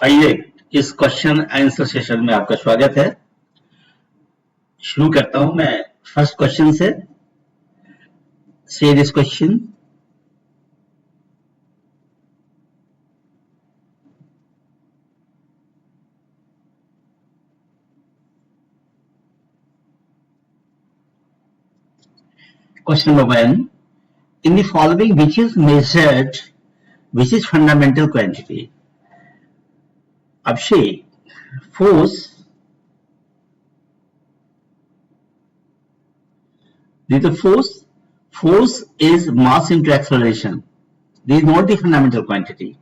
आइए इस question answer session में आपका स्वागत है। शुरू करता हूं मैं फर्स्ट क्वेश्चन से। से this question, question number 1, in the following which is measured, which is fundamental quantity? Abhishek, force, the force is mass into acceleration. This is not the fundamental quantity.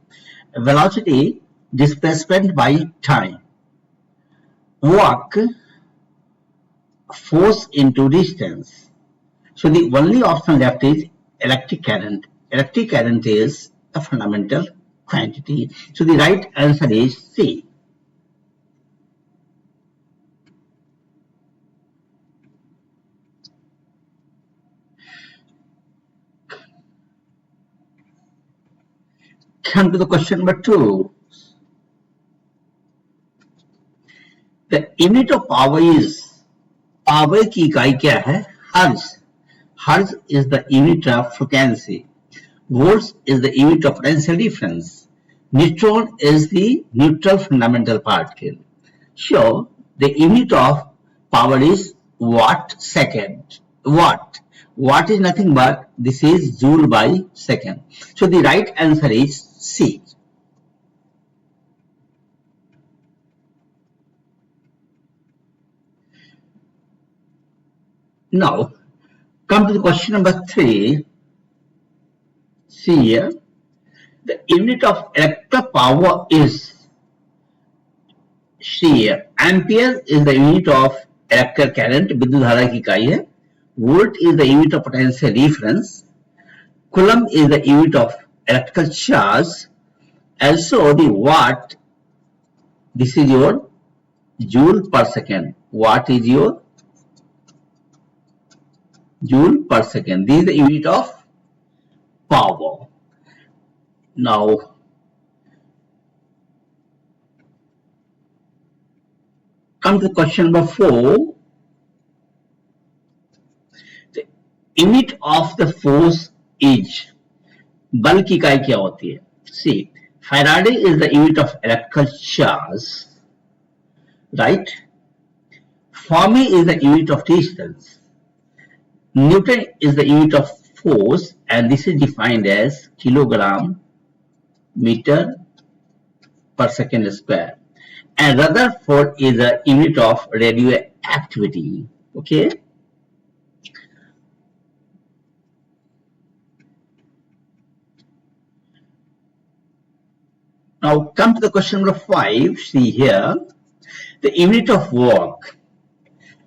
Velocity, displacement by time. Work, force into distance. So the only option left is electric current. Electric current is a fundamental quantity. So the right answer is C. Come to the question number 2. The unit of power is, power की इकाई क्या है? Hertz. Hertz is the unit of frequency. Volts is the unit of potential difference. Neutron is the neutral fundamental particle. So the unit of power is watt second. Watt is nothing but this is joule by second. So the right answer is C. Now come to the question number 3. See here, the unit of electric power is, see here, ampere is the unit of electric current, विद्युत धारा की इकाई है. Volt is the unit of potential difference. Coulomb is the unit of electrical charge. Also the watt, this is your joule per second. Watt is your joule per second. This is the unit of power. Now come to question number 4. The unit of the force is, बल की इकाई क्या होती है? See, Faraday is the unit of electrical charge, right? Fermi is the unit of distance. Newton is the unit of force, and this is defined as kilogram meter per second square. And Rutherford is the unit of radioactivity. Okay. Now come to the question number 5. See here, the unit of work.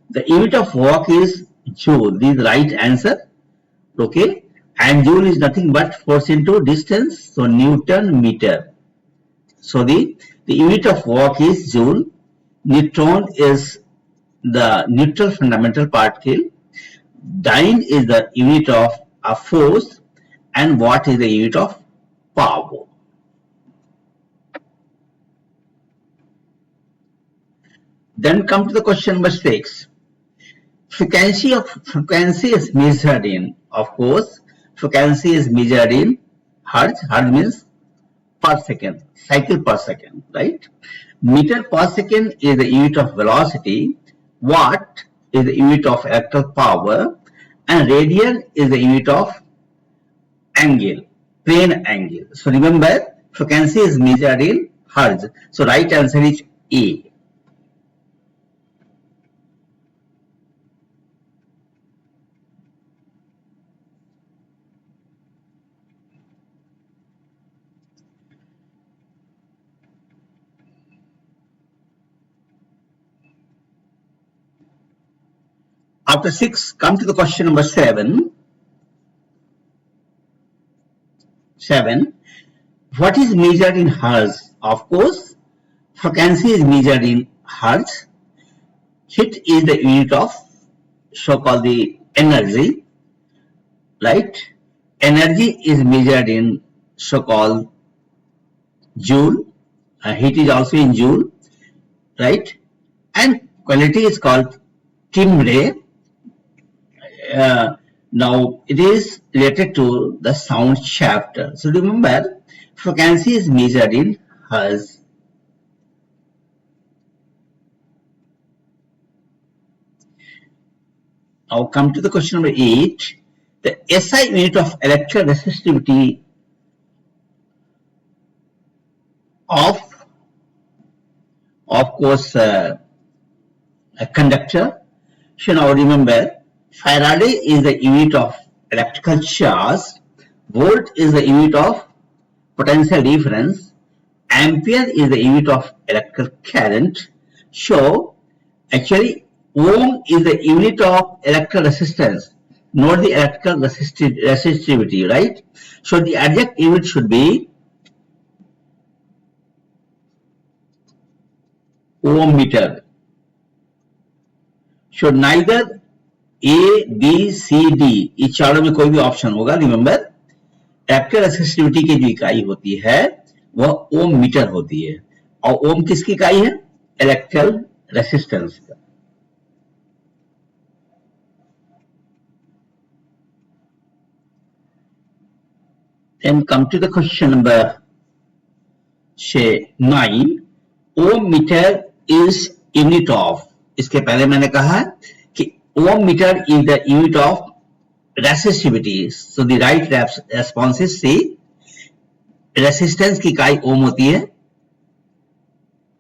The unit of work is joule. This is the right answer. Okay. And joule is nothing but force into distance. So Newton meter. So the unit of work is joule. Neutron is the neutral fundamental particle. Dyne is the unit of a force, and watt is the unit of power. Then come to the question number 6. Frequency is measured in, of course, frequency is measured in hertz. Hertz means per second, cycle per second, right? Meter per second is the unit of velocity. Watt is the unit of electrical power, and radian is the unit of angle, plane angle. So remember, frequency is measured in hertz. So right answer is A. After 6, come to the question number 7. 7. What is measured in hertz? Of course, frequency is measured in hertz. Heat is the unit of so-called the energy, right? Energy is measured in so-called joule, heat is also in joule, right? And quality is called timbre. Now it is related to the sound chapter. So remember, frequency is measured in hertz. Now come to the question number 8. The SI unit of electrical resistivity of course a conductor. So now remember, Faraday is the unit of electrical charge, volt is the unit of potential difference, ampere is the unit of electrical current. So actually ohm is the unit of electrical resistance, not the electrical resistivity, right? So the exact unit should be ohm meter. So neither A, B, C, D इस चारों में कोई भी option होगा. Remember, electrical resistivity की जो इकाई होती है वह ओम मीटर होती है, और ओम किसकी इकाई है? इलेक्ट्रिकल रेसिस्टेंस का. Then come to the question number 9. Ohm metre is unit of. इसके पहले मैंने कहा कि ohm metre is the unit of resistivity. So the right response is C. Resistance की इकाई ओम होती है.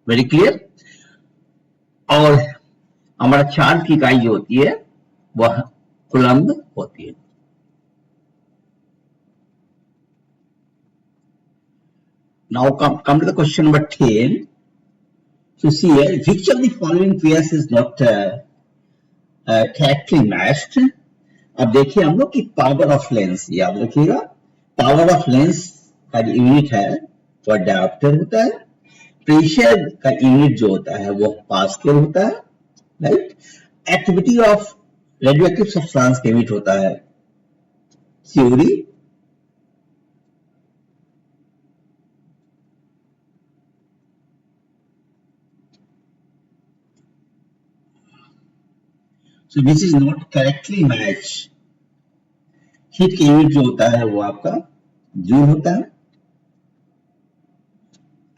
Very clear. और हमारा चार्ज की इकाई जो होती है वह कूलम्ब होती है. Now come to the question number 10. So see here, which of the following pairs is not correctly matched? अब देखिए हम लोग कि पावर ऑफ लेंस, याद रखिएगा, पावर ऑफ लेंस का जो यूनिट है वह डायोप्टर होता है. प्रेशर का यूनिट जो होता है वो पास्कल होता है, right. Activity of radio active substance का यूनिट होता है curie. So this is not correctly matched. Heat का यूनिट जो होता है वो आपका जूल होता है.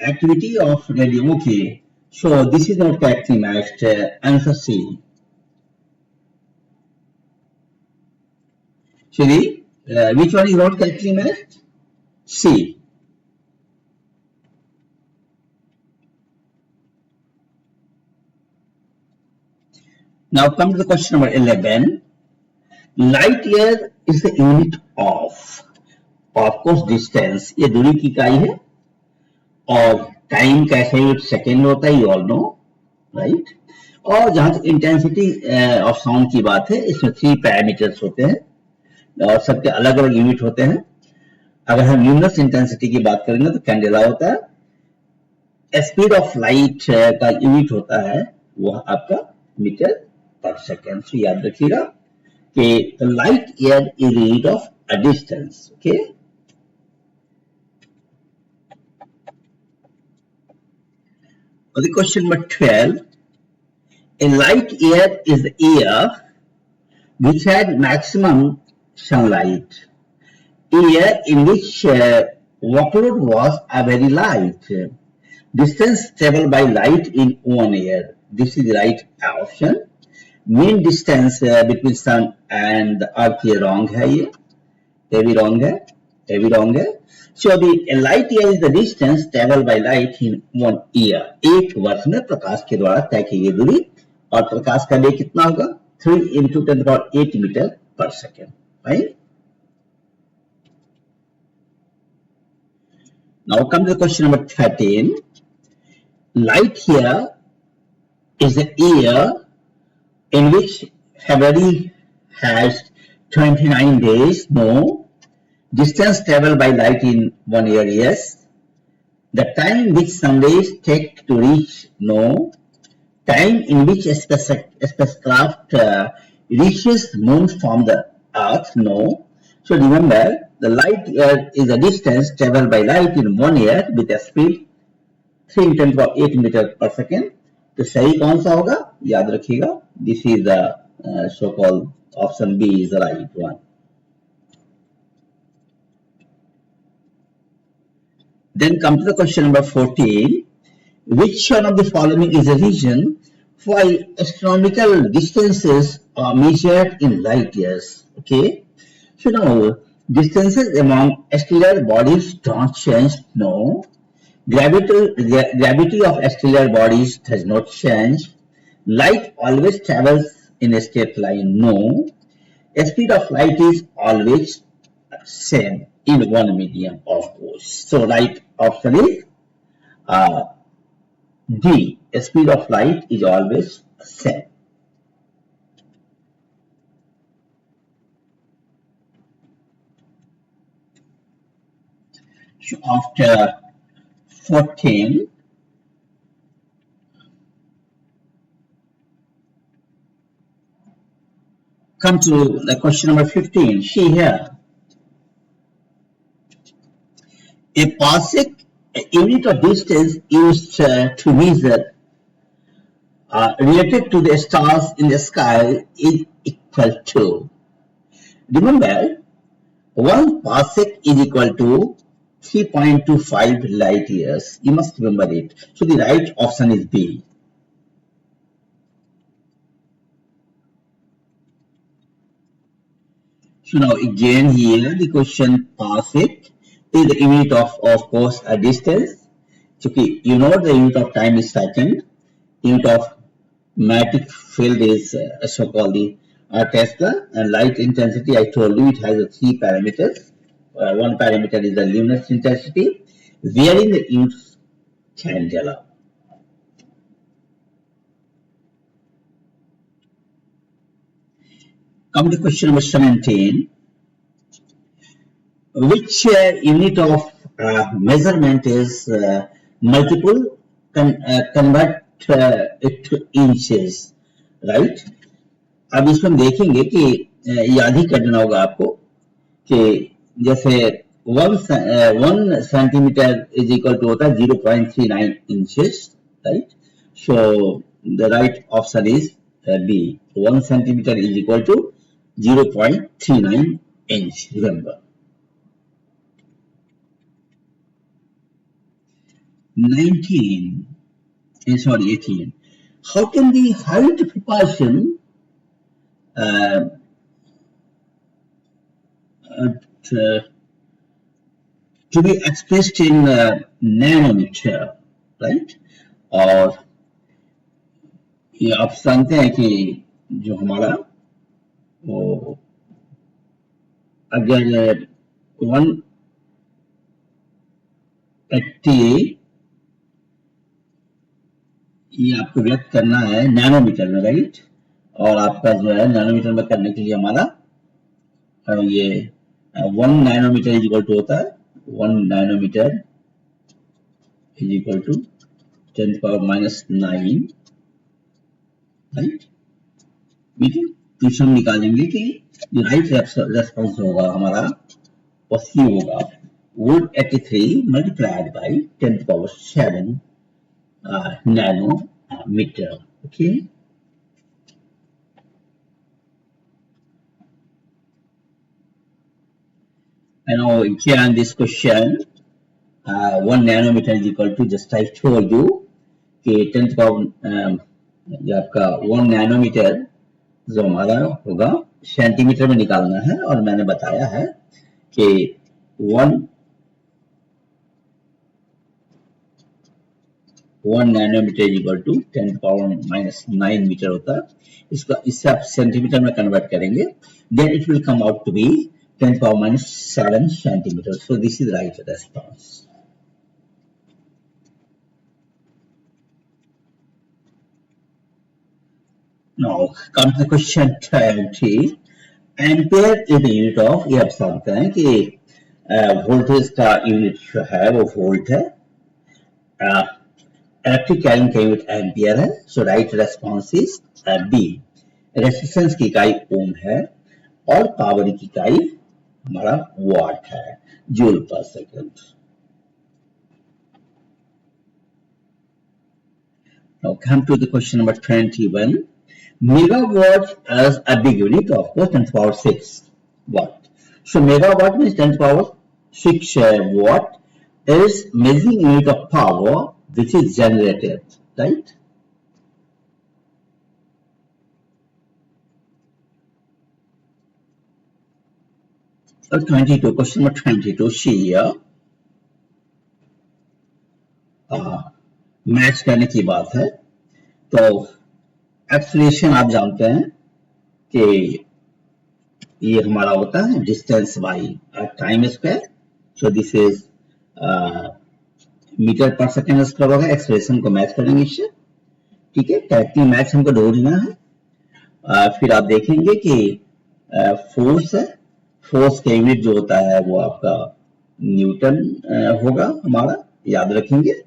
Activity of radio, okay, so this is not correctly matched. Answer C. Shri, which one is not correctly matched? C. Now come to the question number 11. Light year is the unit of course distance. ये दूरी की इकाई है. और time कैसे unit second होता है, you all know, right. और जहां तक इंटेंसिटी ऑफ साउंड की बात है, इसमें 3 पैरामीटर्स होते हैं और सबके अलग अलग यूनिट होते हैं. अगर हम ल्यूमिनस इंटेंसिटी की बात करेंगे तो कैंडेला होता है. स्पीड ऑफ लाइट का यूनिट होता है वो आपका मीटर पर सेकेंड. तो याद रखिएगा कि light year is unit of a distance. Okay. The question number 12. A light year is the year which had maximum sunlight. Year in which workload was very light. Distance traveled by light in 1 year. This is the right option. Mean distance between sun and the earth ये wrong है, ये भी wrong है, ये भी wrong है. So the light year is the distance traveled by light in 1 year. एक वर्ष में प्रकाश के द्वारा तय की गई दूरी. और प्रकाश का वेग कितना होगा? 3 into 10⁸ meter per second, right. Now come to the question number 13. Light year is the year in which February has 29 days. No. Distance traveled by light in 1 year, yes. The time which Sundays take to reach, no. Time in which a spacecraft reaches moon from the earth, no. So remember, the light year is the distance traveled by light in 1 year with a speed 3 × 10⁸ meter per second. तो सही कौन सा होगा याद रखिएगा, this is the so called option B is the right one. Then come to the question number 14. Which one of the following is a region while astronomical distances are measured in light years? Okay. So now distances among stellar bodies don't change. No. Gravity of stellar bodies does not change. Light always travels in a straight line. No. Speed of light is always same in one medium, of course. So right option is uh, D. Speed of light is always same. So after 14, come to the question number 15. See here. A parsec, a unit of distance used to measure related to the stars in the sky is equal to. Remember, 1 parsec is equal to 3.25 light years. You must remember it. So the right option is B. So now again here the question parsec is the unit of course a distance. So you know the unit of time is second. Unit of magnetic field is so called the Tesla, and light intensity I told you it has 3 parameters. One parameter is the luminous intensity, wherein the units candela. Come to question number 17. Which unit of measurement is multiple? Convert it to inches, right? अब इसमें हम देखेंगे कि याद ही करना होगा आपको कि जैसे 1 सेंटीमीटर इज इक्वल टू होता है 0.39 inches, right? So the right option is B. 1 centimeter is equal to 0.39 inch. Remember. 18. How can the height proportion to be expressed in nanometer, right? और ये आप जानते हैं कि जो हमारा वो अगर 180 ये आपको व्यक्त करना है नैनोमीटर में, राइट? और आपका जो है नैनोमीटर में करने के लिए हमारा ये 1 नैनोमीटर इज इक्वल टू होता है 1 nanometer is equal to 10⁻⁹, right? तो हम निकालेंगे कि जो राइट रेस्पॉन्स होगा हमारा वो सी होगा 183 multiplied by 10⁻⁷ nanometer. Okay. And now again this question 1 nanometer is equal to, just I told you कि 10 जो आपका 1 नैनोमीटर जो हमारा होगा सेंटीमीटर में निकालना है, और मैंने बताया है कि 1 nanometer is equal to 10⁻⁹ meter होता है. इससे आप सेंटीमीटर में कन्वर्ट करेंगे, then it will come out to be 10⁻⁷ centimeter. So this is right response. Now come to question 20. Ampere is the unit of, ये आप समझते हैं कि वोल्टेज का यूनिट जो है वो वोल्ट है, इलेक्ट्रिक करंट का यूनिट एम्पियर है. So right response is B. Resistance की इकाई ओम है और पावर की इकाई हमारा वाट है, जूल पर second. Now come to the question number 21. Megawatt as a big unit, of course, 10 to the power 6 watt. So megawatt means 10 to the power 6 watt is measuring unit of power which is generated, right? So 22, question number 22, see here. Match करने की बात है तो acceleration आप जानते हैं कि ये हमारा होता है distance by time square. So this is meter per second square होगा. एक्सप्रेशन को मैच करेंगे इससे. ठीक है, करेक्टली मैच हमको ढूंढना है. फिर आप देखेंगे कि फोर्स है. फोर्स का यूनिट जो होता है वो आपका न्यूटन होगा हमारा, याद रखेंगे.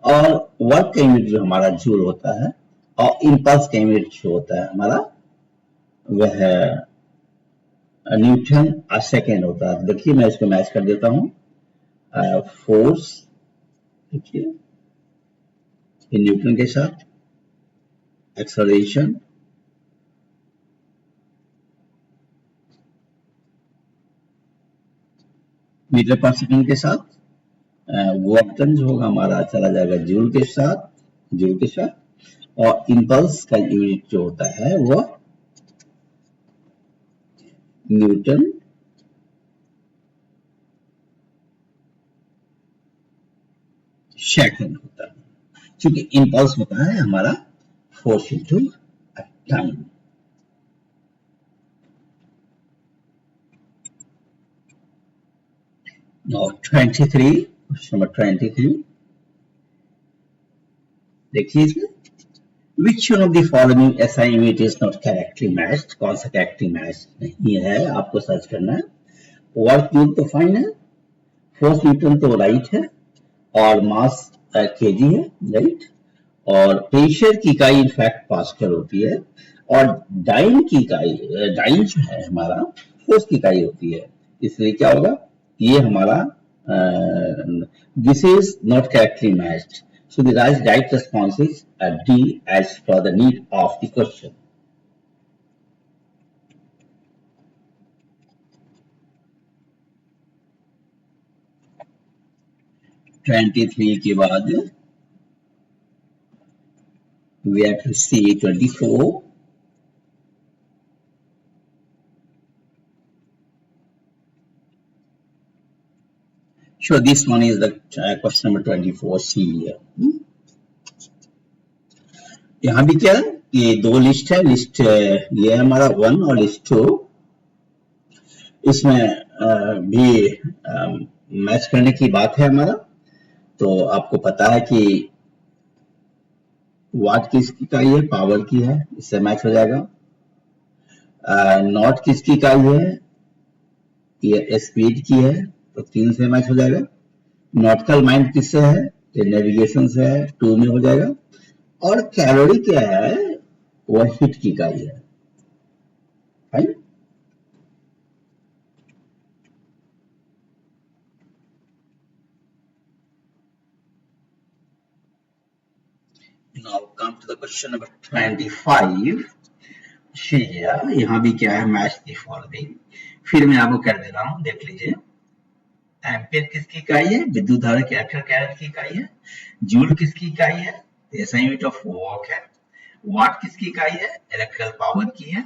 और वर्क का यूनिट जो हमारा जूल होता है और इंपल्स का यूनिट जो होता है हमारा वह न्यूटन आ सेकेंड होता है. देखिए मैं इसको मैच कर देता हूं. फोर्स देखिए न्यूटन के साथ, एक्सेलरेशन मीटर पर सेकेंड के साथ, वर्क डन जो होगा हमारा चला जाएगा जूल के साथ, और इंपल्स का यूनिट जो होता है वो न्यूटन सेकेंड होता है. क्योंकि इंपल्स होता है हमारा force into time. Now 23, question number 23. देखिए इसमें which one of the following SI unit is not correctly matched. कौन सा correctly matched नहीं है आपको सर्च करना है. वर्क यूनिट तो फाइन है, फोर्स न्यूटन तो राइट है, और मास केजी है, राइट. और प्रेशर की इकाई इनफैक्ट पास्कल होती है, और डाइन की इकाई, डाइन जो है हमारा फोर्स की इकाई होती है. इसलिए क्या होगा, ये हमारा this is not correctly matched. So the right response is D as per the need of the question. Twenty three के बाद we have to see 24. So this one is the question number 24. See here. यहाँ भी क्या है, ये दो list है. List ये है हमारा 1 और लिस्ट 2. इसमें भी मैच करने की बात है हमारा. तो आपको पता है कि वाट किसकी इकाई है, पावर की है, इससे मैच हो जाएगा. नॉट किसकी इकाई है, ये स्पीड की है, तो 3 से मैच हो जाएगा. नॉटिकल माइल किससे है, ये नेविगेशन से है, 2 में हो जाएगा. और कैलोरी क्या है, वह हीट की इकाई है. Fine. Now come to the question number 25. यहाँ भी क्या है, मैच दी फॉलोइंग. फिर मैं आपको कर दे रहा हूं, देख लीजिए. एम्पियर किसकी इकाई है, विद्युत धारा की अक्षर कैरेट की इकाई है. जूल किसकी इकाई है, SI यूनिट ऑफ वर्क है. वाट किसकी इकाई है, इलेक्ट्रिकल पावर की है.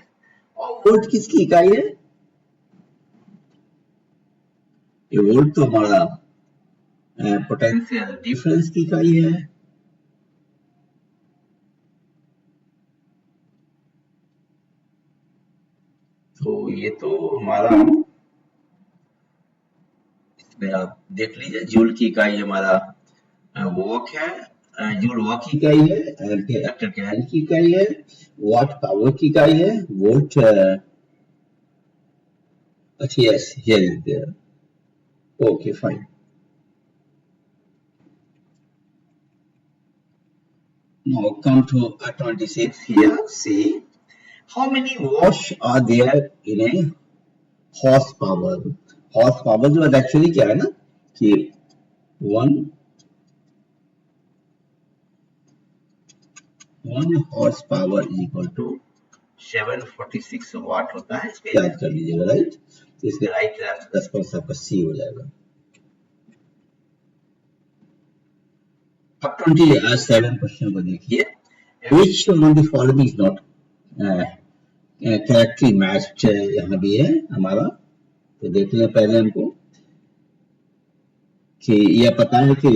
और वोल्ट किसकी इकाई है, ये वोल्ट तो हमारा पोटेंशियल डिफरेंस की इकाई है. तो ये तो हमारा, इसमें आप देख लीजिए, जूल की इकाई हमारा वर्क है, जूल वर्क की इकाई है, एम्पियर कैलोरी की इकाई है, वाट पावर की इकाई है, वोल्ट अच्छा yes here is there. Okay fine. Now come to 26 here. See how many watts are there in a horsepower. Horsepower जो एक्चुअली क्या है ना कि 1 1 horse power is equal to 746 watt होता है, इसको याद कर लीजिएगा, राइट। तो इसके राइट रेस्पॉन्स आपका सी हो जाएगा। अब 27 क्वेश्चन को देखिए, which among the following is not correctly matched, यहाँ भी है हमारा। तो देख लें पहले हमको कि यह पता है कि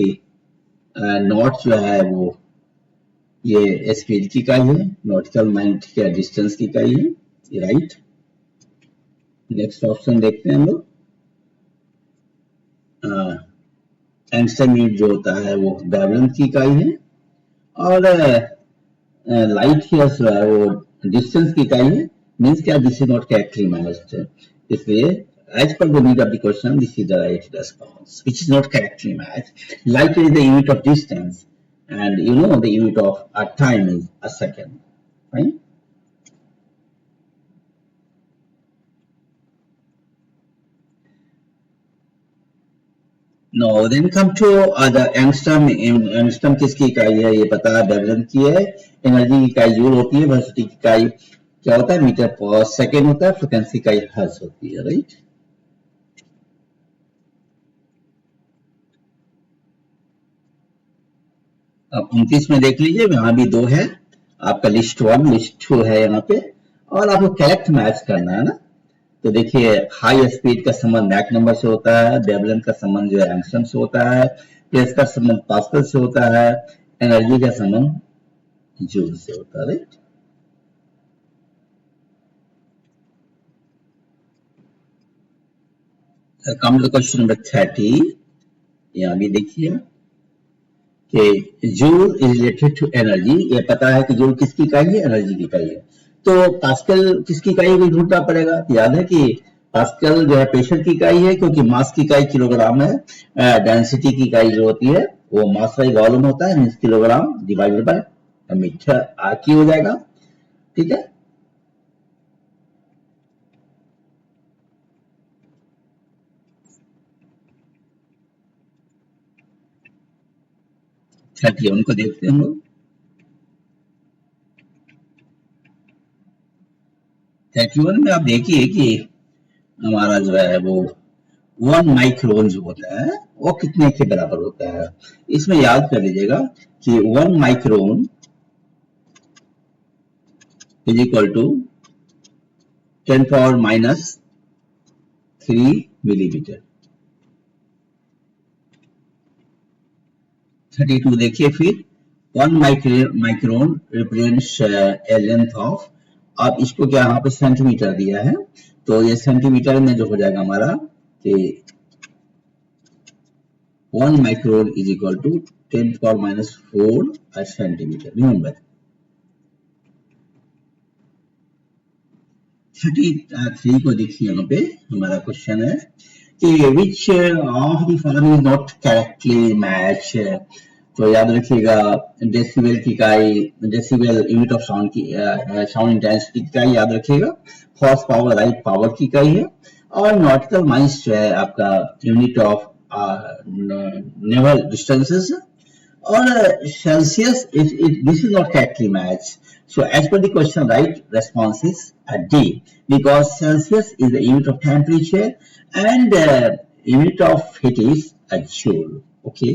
नॉट जो है वो ये स्पीड की इकाई है, नॉटिकल माइल या डिस्टेंस की इकाई है, ये राइट। नेक्स्ट ऑप्शन देखते हैं हम लोग। एंगस्ट्रम यूनिट जो होता है वो वेवलेंथ की इकाई है, और लाइट ईयर्स जो है वो डिस्टेंस की इकाई है। मींस क्या, this is not correctly matched, इसलिए as per the need of the question, this is the right response, which is not correctly matched. Light is the unit of distance, and you know the unit of a time is a second, right? Now then come to the angstrom. angstrom किसकी इकाई है, ये पता है, wavelength की है। Energy की इकाई जूल होती है, वेलोसिटी की इकाई क्या होता है, मीटर पर सेकेंड होता है, फ्रीक्वेंसी इकाई हर्ट्ज होती है, राइट। अब 29 में देख लीजिए, यहाँ भी दो है आपका, लिस्ट 1 लिस्ट 2 है यहाँ पे, और आपको करेक्ट मैच करना है ना। तो देखिए, हाई स्पीड का संबंध मैक नंबर से होता है, वेवलेंथ का संबंध जो है एंगस्ट्रम से होता है, प्रेस का संबंध पास्कल से होता है, एनर्जी का संबंध जूल से होता है, right. Come to question number 30, यहाँ भी देखिए कि joule is related to energy. ये पता है कि जूल किसकी इकाई है, एनर्जी की इकाई है। तो पास्कल किसकी इकाई भी ढूंढना पड़ेगा। याद है कि पास्कल जो है प्रेशर की इकाई है, क्योंकि मास की इकाई किलोग्राम है। डेंसिटी की इकाई जो होती है वो मास बाई वॉल्यूम होता है, means kilogram divided by meter आर हो जाएगा, ठीक है। चलिए उनको देखते हैं हम लोग। 31 में आप देखिए कि हमारा जो है वो 1 माइक्रोन जो होता है वो कितने के बराबर होता है। इसमें याद कर लीजिएगा कि 1 micron is equal to 10⁻³ millimeter. 32 देखिए फिर, 1 micron represents a length of, अब इसको क्या यहाँ पे सेंटीमीटर दिया है, तो ये सेंटीमीटर में जो हो जाएगा हमारा कि 1 micron is equal to 10⁻⁴ centimeter. Remember 33 को देखिए, यहाँ पे हमारा क्वेश्चन है कि which of the following is not correctly match. तो याद रखिएगा, डेसिबल की इकाई, डेसिबल यूनिट ऑफ साउंड की, साउंड इंटेंसिटी की इकाई याद रखिएगा। हॉर्स पावर लाइट पावर की इकाई है, और नॉटिकल माइल्स जो है आपका यूनिट ऑफ नेवल डिस्टेंसेस, और Celsius this is not correctly match. So as per the question, right response is D, because Celsius is the unit of temperature and unit of heat is a joule. Okay.